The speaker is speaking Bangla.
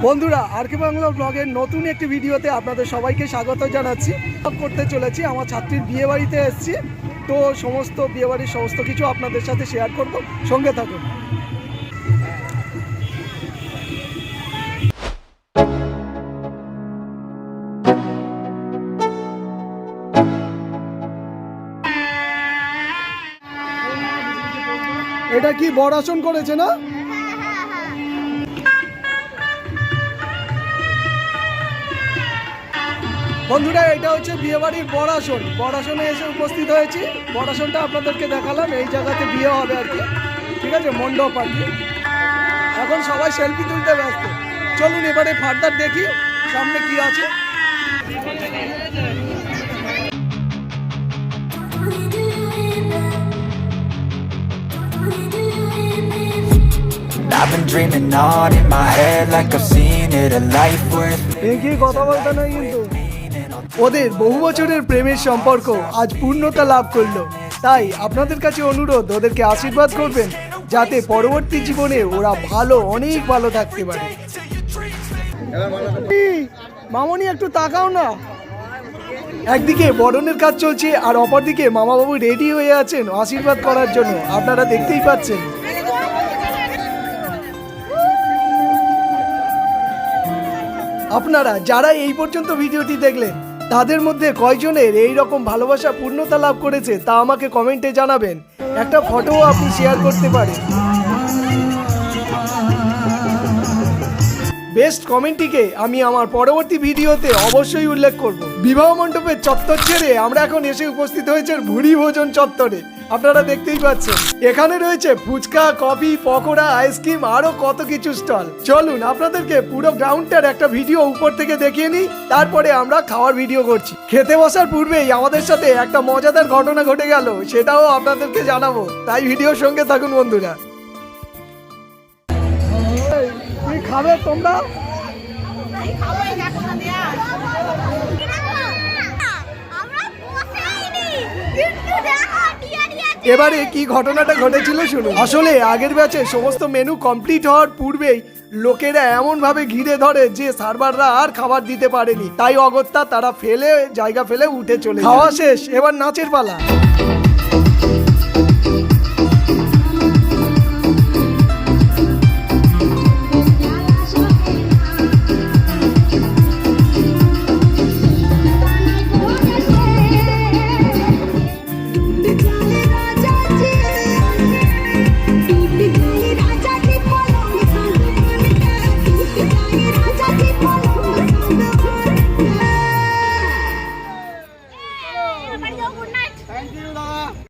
বন্ধুরা আরকে বাংলা ব্লগের নতুন একটি ভিডিওতে আপনাদের সবাইকে স্বাগত জানাচ্ছি। করতে চলেছি আমার ছাত্রীর বিয়ে বাড়িতে এসেছি, তো সমস্ত বিয়ে বাড়ির সমস্ত কিছু আপনাদের সাথে শেয়ার করব, সঙ্গে থাকুন। এটা কি বড় আসন করেছে না? বন্ধুরা এটা হচ্ছে বিয়েবাড়ির বড় আসন। বড় আসনে এসে উপস্থিত হয়েছি। বড় আসনটা আপনাদেরকে দেখালাম, এই জায়গাতে বিয়ে হবে আর কি, ঠিক আছে, মণ্ডপ আর কি। এখন সবাই সেলফি তুলতে ব্যস্ত। চলুন এবারে ফার্দার দেখি সামনে কি আছে। I've been dreaming on in my head like I've seen it, a life worth কি কথা বলতে নয়, কিন্তু ওদের বহু বছরের প্রেমের সম্পর্ক আজ পূর্ণতা লাভ করলো। তাই আপনাদের কাছে অনুরোধ, ওদেরকে আশীর্বাদ করবেন যাতে পরবর্তী জীবনে ওরা অনেক ভালো থাকতে পারে। মামনি একটু তাকাও না। একদিকে বরণের কাজ চলছে আর অপরদিকে মামাবাবু রেডি হয়ে আছেন আশীর্বাদ করার জন্য, আপনারা দেখতেই পাচ্ছেন। আপনারা যারা এই পর্যন্ত ভিডিওটি দেখলেন তাদের মধ্যে কয়জনের এই রকম ভালোবাসা পূর্ণতা লাভ করেছে তা আমাকে কমেন্টে জানাবেন। একটা ফটোও আপনি শেয়ার করতে পারেন। বেস্ট কমেন্টটিকে আমি আমার পরবর্তী ভিডিওতে অবশ্যই উল্লেখ করব। বিবাহ মণ্ডপের চত্বর ছেড়ে আমরা এখন এসে উপস্থিত হয়েছে ভুরি ভোজন চত্বরে। আপনারা দেখতেই পাচ্ছেন এখানে রয়েছে ফুচকা, কফি, পকোড়া, আইসক্রিম, আরো কত কিছু স্টল। চলুন আপনাদেরকে পুরো গ্রাউন্ডটার একটা ভিডিও উপর থেকে দেখিয়ে নিই, তারপরে আমরা খাওয়ার ভিডিও করছি। খেতে বসার পূর্বেই আমাদের সাথে একটা মজাদার ঘটনা ঘটে গেল, সেটাও আপনাদেরকে জানাবো, তাই ভিডিওর সঙ্গে থাকুন বন্ধুরা। কি খাবে তোমরা? এবারে কি ঘটনাটা ঘটেছিল শুনুন। আসলে আগের ব্যাচে সমস্ত মেনু কমপ্লিট হওয়ার পূর্বেই লোকেরা এমন ভাবে ঘিরে ধরে যে সার্ভাররা আর খাবার দিতে পারেনি, তাই অগত্যা তারা জায়গা ফেলে উঠে চলে। খাওয়া শেষ, এবার নাচের পালা।